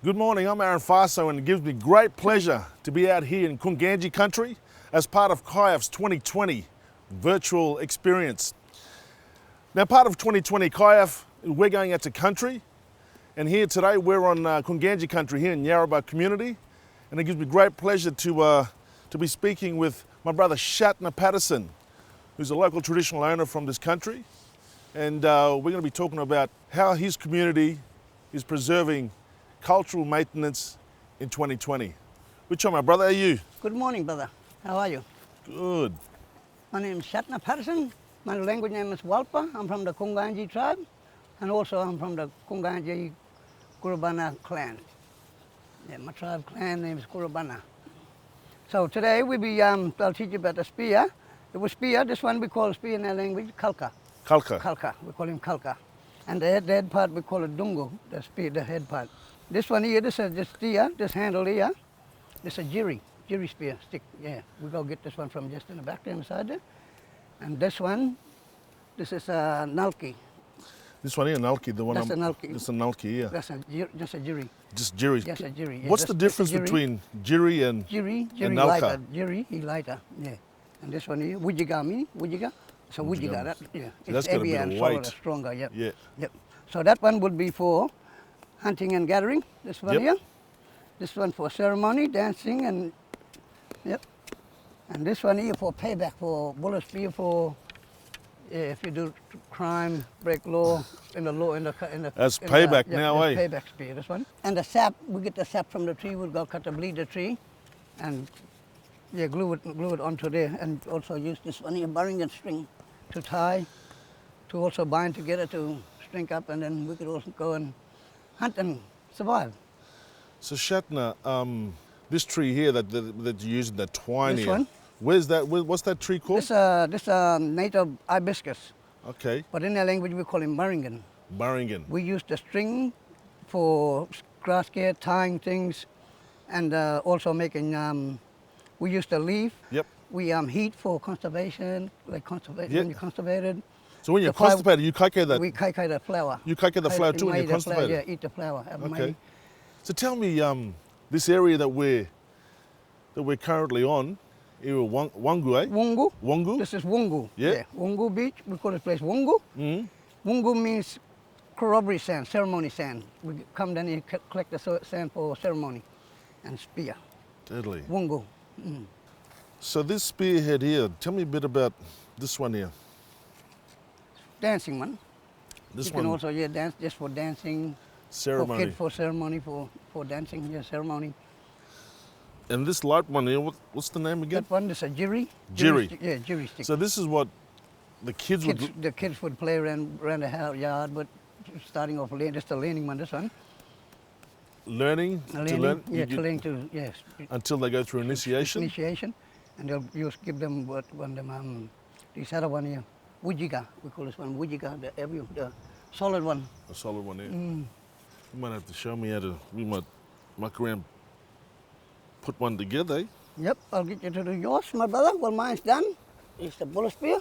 Good morning, I'm Aaron Faso and it gives me great pleasure to be out here in Kunganji country as part of CIAF's 2020 virtual experience. Now part of 2020 CIAF, we're going out to country, and here today we're on Kunganji country here in Yarrabah community, and it gives me great pleasure to be speaking with my brother Shatner Patterson, who's a local traditional owner from this country, and we're going to be talking about how his community is preserving cultural maintenance in 2020. Which one, my brother, are you? Good morning, brother. How are you? Good. My name is Shatner Patterson. My language name is Walpa. I'm from the Kunganji tribe, and also I'm from the Kunganji Kurubana clan. Yeah, my tribe clan name is Kurubana. So today I'll teach you about the spear. It was spear. This one we call spear in our language, kalka. Kalka. Kalka. We call him kalka. And the head part we call it dungo. The spear, the head part. This one here, this steer, this handle here, this is a jiri spear stick. Yeah, we go get this one from just in the back there inside there. And this one, this is a nalki. This one here, nalki, the one That's a nalki. This is a nalki, yeah. That's just a jiri. Just jiri. Just a jiri. Yeah, What's the difference between jiri and Jiri nalka? lighter. Jiri, he lighter. Yeah. And this one here, wujiga, meaning wujiga. So wujiga, that, yeah. So that's got a bit of and weight. Stronger, yeah. Yeah. Yep. So that one would be for hunting and gathering. This one here. This one for ceremony, dancing, and yep. And this one here for payback, for bullet spear, for if you do crime, break law in the law in the. That's payback now, eh? Payback spear. This one. And the sap, we get the sap from the tree. We'll go cut the bleed the tree, and yeah, glue it onto there, and also use this one here, Barringen string, to tie, to also bind together to string up, and then we could also go and hunt and survive. So Shatner, this tree here that you're using, that twine This here. one? Where's that? What's that tree called? This native hibiscus, Okay. but in our language we call him Barringen. Barringen. We use the string for grass care, tying things, and also making. We use the leaf. Yep. We heat for conservation, like when you conservated. So when you're constipated, you kake that. We kike the flour. You kake the flour too when you're constipated. Yeah, eat the flour. Okay. So tell me, this area that we're currently on, here Wangu, eh? Wungu. Wangu. This is Wungu. Yeah. Wungu Beach. We call this place Wungu. Mm-hmm. Wungu means corroboree sand, ceremony sand. We come down and collect the sand for ceremony and spear. Deadly. Wungu. So this spearhead here, tell me a bit about this one here. Dancing one. This you one. can also dance just for dancing. Ceremony. For ceremony, for dancing, ceremony. And this light one here, what's the name again? That one is a jiri. Jiri. Yeah, jiri stick. So this is what the kids would. The kids would play around the yard, but starting off just the learning one. This one. Learning to learn. Yeah, to learn to yes. Until they go through initiation. Initiation, and they'll give them this other one here, wujiga. We call this one wujiga, the solid one. A solid one here. You might have to show me how to. We might muck around, put one together. Eh? Yep, I'll get you to do yours, my brother. Well, mine's done. It's the bullet spear.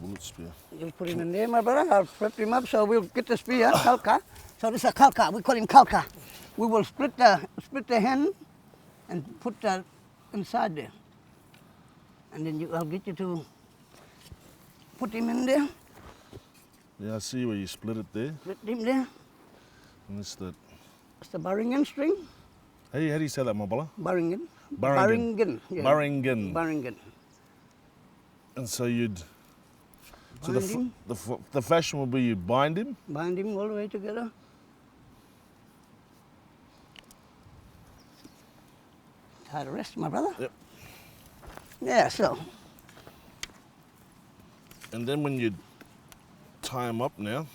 Bullet spear. You'll put him in there, my brother. I'll prep him up, so we'll get the spear, kalka. So this is a kalka. We call him kalka. We will split the hen and put that inside there, and then I'll get you to put him in there. Yeah, I see where you split it there. Split him there. And it's the. It's the Barringen string. How do you say that, Mabala? Barringen. Barringen. Yeah. Barringen. Barringen. And so you'd. So Bind him. the fashion would be you'd bind him. Bind him all the way together. Tie the rest, my brother. Yep. Yeah, so. And then when you tie him up now.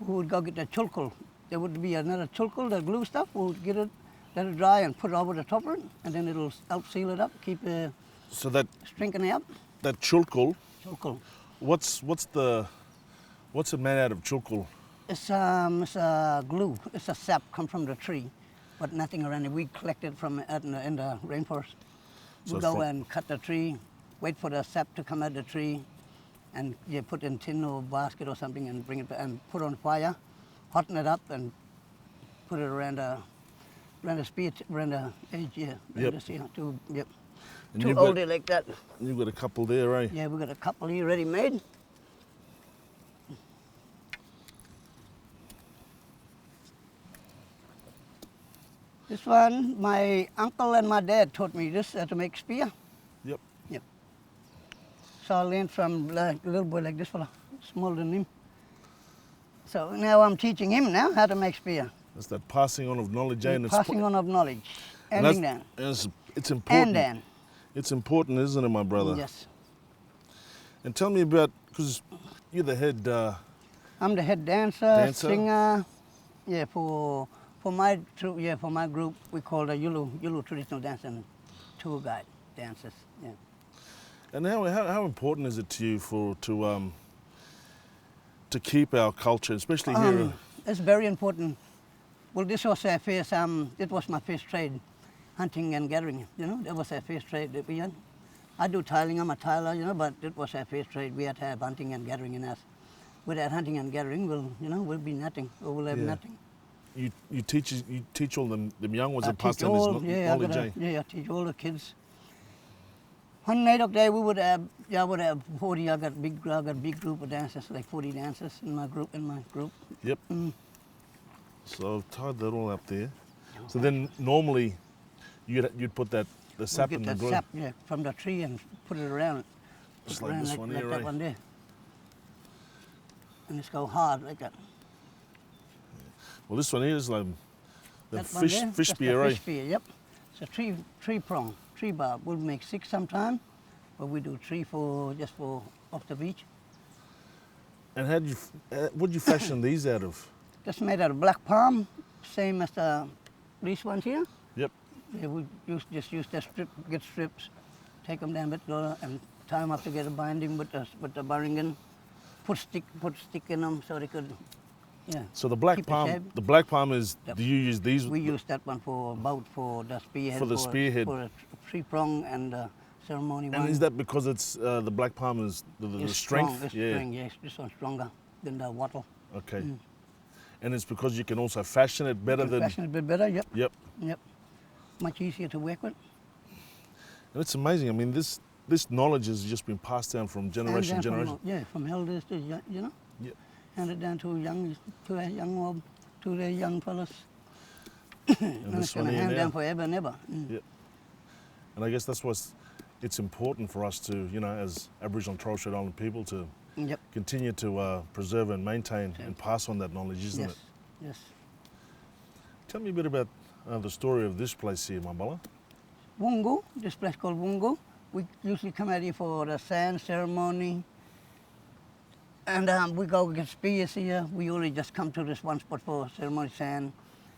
We would go get the chulkul. There would be another chulkul, the glue stuff. We would get it, let it dry, and put it over the top of it, and then it'll help seal it up, keep so that strengthening up. That chulkul. Chulkul. What's it made out of chulkul? It's a glue. It's a sap come from the tree, but nothing around it. We collect it from in the rainforest. So we go and cut the tree, wait for the sap to come out of the tree, and you put in tin or basket or something and bring it and put on fire, hotten it up and put it around the spear, around the edge, yeah. Yep. Yep. And Two you've got- oldie like that. You've got a couple there, eh? Yeah, we've got a couple here ready made. This one, my uncle and my dad taught me this, how to make spear. Yep. Yep. So I learned from like, a little boy like this fella, smaller than him. So now I'm teaching him now how to make spear. That's that passing on of knowledge, eh? And it's Passing on of knowledge. and Ending that's- down. and it's important. And down. It's important, isn't it, my brother? Yes. And tell me about, because you're the head. I'm the head dancer, Dancer? singer. Yeah, for my for my group we call the Yulu traditional dance and tour guide dancers. Yeah. And how important is it to you to keep our culture, especially here? It's very important. Well, this was our first. It was my first trade, hunting and gathering. You know, that was our first trade that we had. I do tiling. I'm a tiler. You know, but it was our first trade. We had to have hunting and gathering in us. Without hunting and gathering, we'll be nothing. Or we'll have Yeah. nothing. You teach all them young ones I and pass teach down this all, knowledge, eh? I teach all the kids. One night of day we would have 40. I got a big group of dancers, like 40 dancers in my group. Yep. Mm. So I've tied that all up there. So then normally you'd put the sap We'll in get the that glue. sap from the tree and put it around. Just Put like around this one here, that eh? one there. And it's go hard like that. Well, this one here is like the That one fish there, fish that's spear, the eh? fish spear, yep. It's a tree prong, tree barb. We'll make 6 sometime, but we do 3 just for off the beach. And what'd you fashion these out of? That's made out of black palm, same as these ones here. Yep. Yeah, we just use that strip, get strips, take them down with go and tie them up together, bind them with the barringen, put stick in them so they could, yeah. So the black Keep the palm, shape. the black palm is. Yep. Do you use these? We use that one for the spearhead. For the spearhead. For a tree prong and the ceremony one. And is that because it's the black palm is the It's strength? Strong, it's yeah. strong, yes. This one's stronger than the wattle. Okay. Mm. And it's because you can also fashion it better than. Fashion a bit better, yep. Yep. Yep. Much easier to work with. And it's amazing. I mean, this knowledge has just been passed down from generation to And then generation. from elders to you know. Yep. Handed down to the young fellas. And And this it's one going to here hand now. down forever and ever. Mm. Yep. And I guess that's why it's important for us to, as Aboriginal and Torres Strait Island people, to Yep. continue to preserve and maintain and pass on that knowledge, isn't Yes. it? Yes. Tell me a bit about the story of this place here, Mambala. Wungu, this place called Wungu. We usually come out here for the sand ceremony. And we go get spears here. We only just come to this one spot for ceremony sand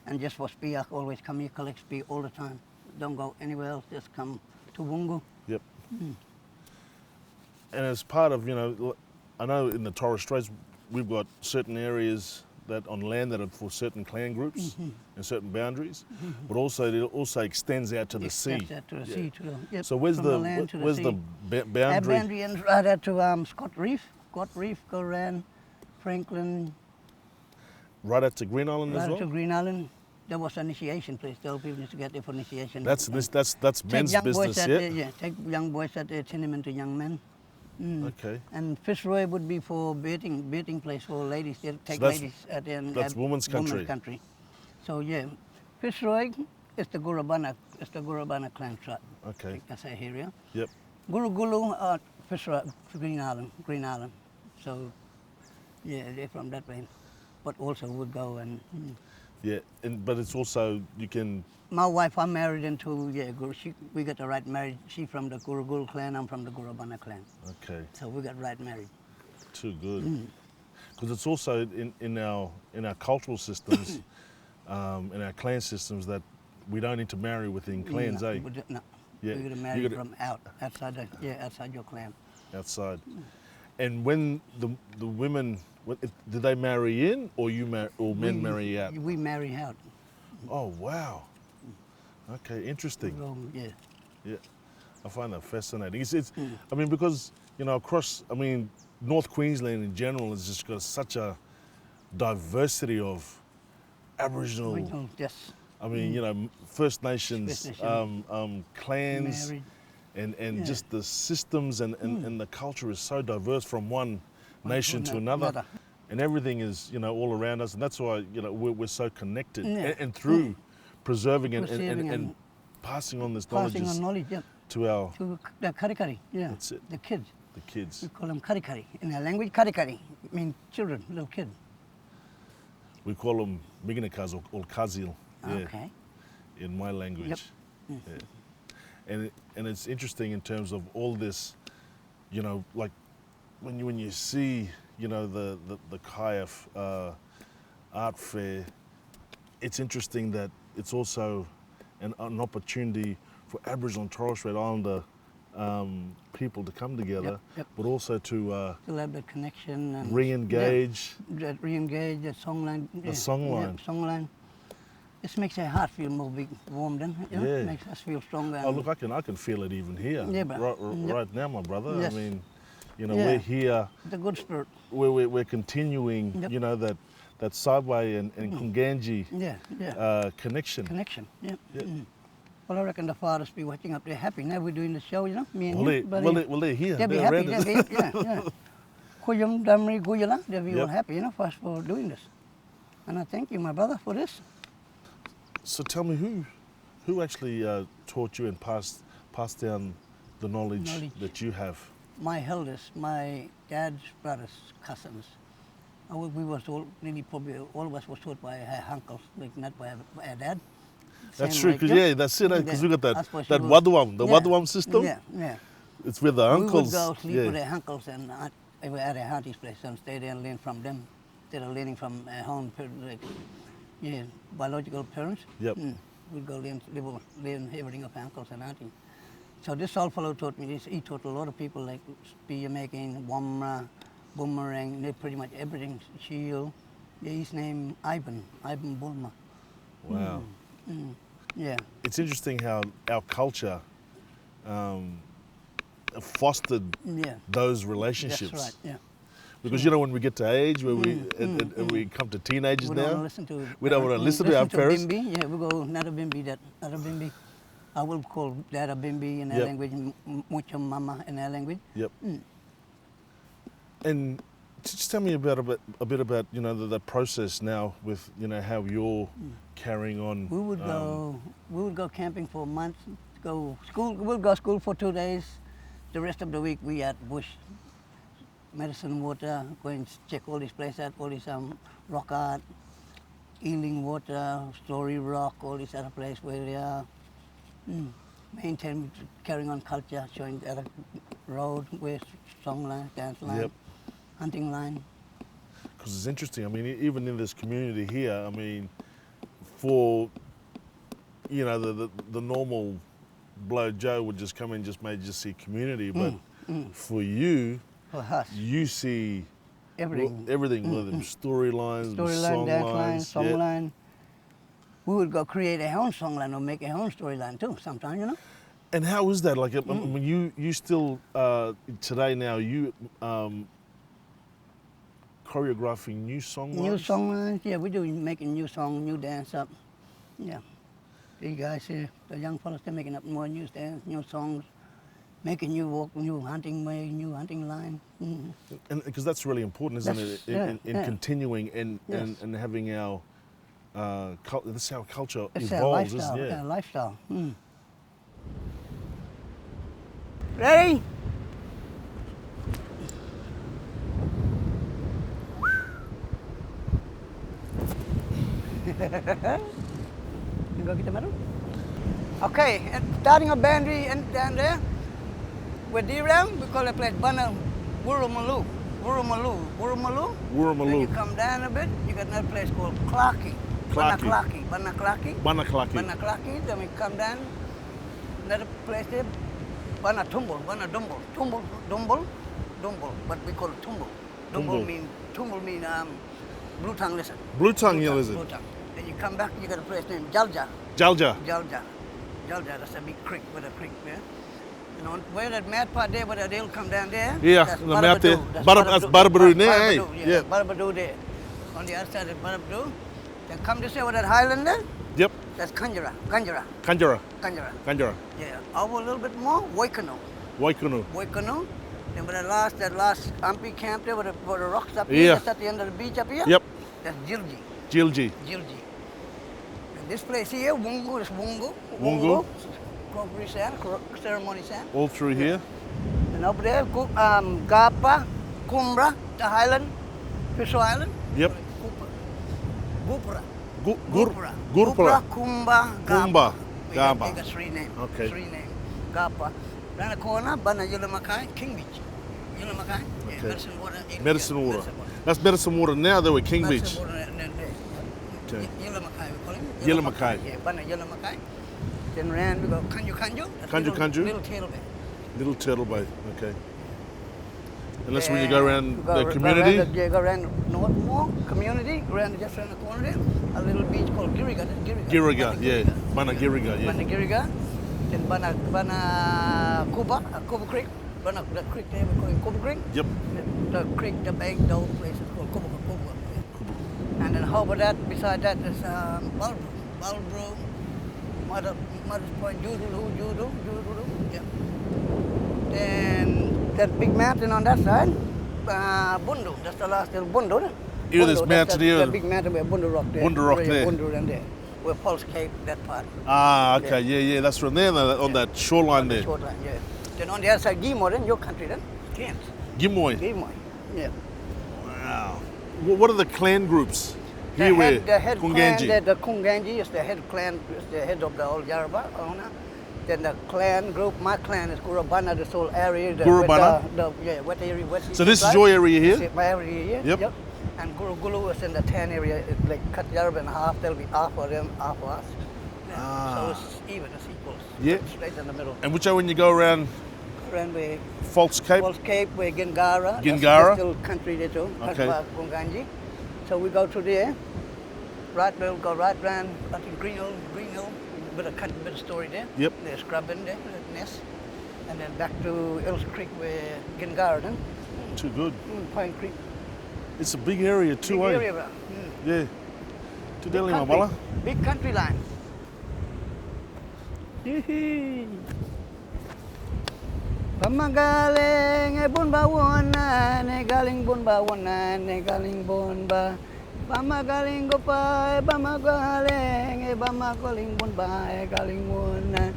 and just for spear. I always come here, collect spear all the time. Don't go anywhere else, just come to Wungu. Yep. And as part of, I know in the Torres Straits we've got certain areas that on land that are for certain clan groups and certain boundaries, but also it also extends out to the sea. Extends out to the sea. Yep, So where's from the land to where's sea. the Our boundary? boundary ends right out to Scott Reef. Scott Reef, go around Franklin, Right out to Green Island as right well. to Green Island. That was an initiation place. The old people used to get there for initiation. That's And that's take men's young boys business, out yeah. there, yeah. Take young boys out there, turn them into young men. Mm. Okay. And Fitzroy would be for baiting place for ladies. They take that's- ladies out there and that's have women's country. So yeah, Fitzroy is the Gurabana clan tribe. Okay. That's our area. Yep. Guru Fitzroy, Green Island. So yeah, they're from that way. But also would go and. Yeah. But it's also you can. My wife, I'm married into we got the right marriage. She from the Guru clan, I'm from the Gurabana clan. Okay. So we got right married. Too good. Because it's also in our cultural systems, in our clan systems that we don't need to marry within clans, no, eh? No. Yeah, We got to you marry gotta- from outside your clan. Outside. And when the women, do they marry in or men marry out? We marry out. Oh wow. Okay, interesting. So, yeah. Yeah, I find that fascinating. It's I mean, because across, North Queensland in general has just got such a diversity of Aboriginal. Original, yes. I mean, you know, First Nations, First Nation. clans, Married. and Yeah. just the systems and the culture is so diverse from one nation to another. And everything is, you know, all around us. And that's why, you know, we're so connected. Yeah. And through preserving Preserving and and passing on this knowledge Passing on knowledge, yeah, to our, to the kari, yeah, That's it. the kids. the kids. We call them kari. In our language, kari means children, little kid. We call them mignakas or kazil, yeah, Okay. in my language. Yep. Yeah. And it's interesting in terms of all this, you know, like when you see, you know, the CIAF art fair, it's interesting that it's also an opportunity for Aboriginal and Torres Strait Islander people to come together, Yep. but also to To have that connection and re-engage. yeah, that re-engage, that songline. The songline. Yeah, songline. This makes our heart feel more big, warm, then. You know? Yeah. Makes us feel stronger. Oh, look, I can feel it even here, Yeah, bro. right now, my brother. Yes. I mean, you know, Yeah. we're here, The good spirit. we're continuing, Yep. you know, that Sabay and Kunganji Yeah. connection. Connection. Yeah. Yeah. Well, I reckon the fathers be watching up there happy. Now we're doing the show, you know, me and Well, you. they're here. They'll be They're happy. ready. They'll be, yeah. Kuyum Damri Guyala, they'll be all Yep. happy, you know, for us for doing this. And I thank you, my brother, for this. So tell me, who actually taught you and passed down the knowledge that you have? My elders, my dad's brothers, cousins. We was all, really probably all of us was taught by our uncles, like not by our dad. That's Same true, like because you. yeah, that's it. Because we got That's that what that she was- Waduam, the Yeah. Waduam system. Yeah. It's with the uncles. We would go sleep yeah. with our uncles and we were at our auntie's place and stay there and learn from them instead of learning from our own like, biological parents. Yep. We'd go learn everything of our uncles and aunties. So this old fellow taught me this. He taught a lot of people like spear making, wamra, boomerang, pretty much everything. Shield. Yeah, his name Ivan Bulma. Wow. Yeah. It's interesting how our culture fostered Yeah. those relationships. That's right. Yeah. Because you know, when we get to age where and we come to teenagers We don't want to now, listen to. we don't want to listen to our parents. Bimbi. Yeah, we go not a bimbi, that not a bimbi. I will call that a bimbi in our Yep. language, mucha mama in our language. Yep. And just tell me a bit about you know the process now with you know how you're carrying on. We would go camping for months. Go school. We'll go school for 2 days. The rest of the week we at bush, medicine water. Go and check all these places out. All these rock art, Ealing Water, Story Rock. All these other places where they are. Maintain carrying on culture, showing the other road, where song line, dance line, Yep. hunting line. Because it's interesting. I mean, even in this community here, I mean, for you know the normal blow Joe would just come in just see community, but for you, For us, you see everything. everything, whether it's storylines, Storyline, dance line, song yeah. line. We would go create our own song line or make our own storyline too sometimes, you know. And how is that? Like, I mean, you still today now you choreographing new songs. New song lines, yeah, we do making new song, new dance up. Yeah. You guys here, the young fellas, they're making up more new dance, new songs, making new walk, new hunting way, new hunting line. And because that's really important, isn't That's- it? In yeah. continuing Yes. and having our that's how culture It's our evolves, lifestyle, isn't it? our lifestyle. Ready? You go get the medal? Okay, and starting a boundary and down there, with D-Ram, we call the place Bana Wurumalu. Wurumalu. Then you come down a bit, you got another place called Clarkie. Clarkie. Banaklaki, then we come down, another place there, Dumble, but we call it Tumble. Tumble mean blue tongue lizard. Blue tongue lizard. Blue tongue. Then you come back, you got a place named Jalja. Jalja. Jalja, that's a big creek with a creek there. You know, where that mad part there, where they'll come down there. Yeah, that's the mad there. That's That's Barabadoo there, eh? Yeah. Yeah. Barabadoo there. On the other side of Barabadoo, Then come this way with that highland there. Yep. That's Kanjara. Kanjara. Yeah. Over a little bit more, Waikano. Waikunu. Then with that last Ampi camp there with the rocks up Yeah. here, just at the end of the beach up here. Yep. That's Jilji. Jilji. And this place here, Wungu is Wungu. Wungu. Crockery sand, ceremony sand. All through here. And over there, Gapa, Kumbra, the highland, Fiso Island. Yep. Gupura. Gurpura. Kumba, Kumba, Gapa. They got three names. Okay. Gapa. Around the corner, Bana Yulamakai, King Beach. Yulamakai, yeah, Okay. medicine water. Medicine water. That's medicine water now. They were King Beach. Medicine water and then there. Okay. Yulamakai, we call him. Yulamakai. Yeah, Bana Yulamakai. Then ran, we go Kanju. That's Kanju. Little Tail Bay. Little Turtle Bay. Okay. And that's when you go around the Go community. go around North Moor community, just around the corner there. A little beach called Girriga. Giriga, yeah. Bana Giriga, yeah. Bana Giriga. Then Bana Kuba Creek. Bana the creek there, we call it Kuba Creek. Yep. The creek, the bank, the old place is called Kuba. And then over that, beside that is Balbro, Mother's Point, Judo. Yeah. Then that big mountain on that side, Bundu. That's the last little Bundu. Here, this mountain here. The big mountain where Bundu Rock there. Bundu Rock there. Bundu and there. Where Pulse Cape, that part. Ah, okay, yeah. That's from there on that shoreline there. Shoreline, yeah. Then on the other side, Gimo, then your country then. Cairns. Gimoy. Yeah. Wow. What are the clan groups? Here where The head Kunganji. clan, the Kunganji is the head clan, is the head of the old Yarrabah owner. Then the clan group, my clan is Gurubana, this whole area. Gurubana? Wet area, West So this is your area here? This is my area here. Yep. And Guru is in the tan area. It's like cut Yarrabah in half. There'll be half for them, half for us. Yeah. Ah. So it's even, it's equals. Yeah. Straight in the middle. And which way when you go around Around where False Cape? False Cape, where Gingara. Gingara? That's still country there too. Okay. Kunganji. So we go through there. Right, we'll go right round, I think Green Hill, bit of story there. Yep. There's scrubbing there, nest. And then back to Ilse Creek where Gingara then. Too good. Pine Creek. It's a big area too, Big eh? area, bro. Yeah. Too deadly, my country. brother. Big country line. Pamagaling e bun ba wana ne galing bun ba wana ne galing bun ba pamagaling go pa e pamagaling e pamagaling bun ba e galing wana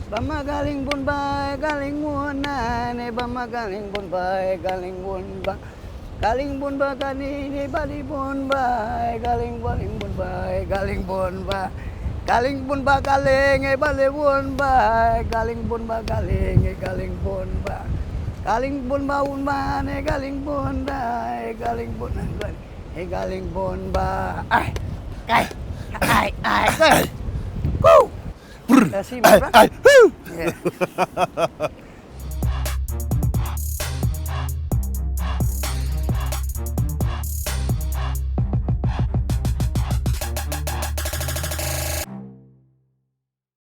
pamagaling bun ba e galing wana ne pamagaling bun ba e galing bun ba galing bun ba kanini bali bun ba e galing bun ba e galing bun ba galing bun ba galing e bali bun ba galing bun ba galing e galing bun ba galing bun ba un ba ne galing bun ba e galing bun e galing bun ba ai go. That's him, right? Woo! Yeah.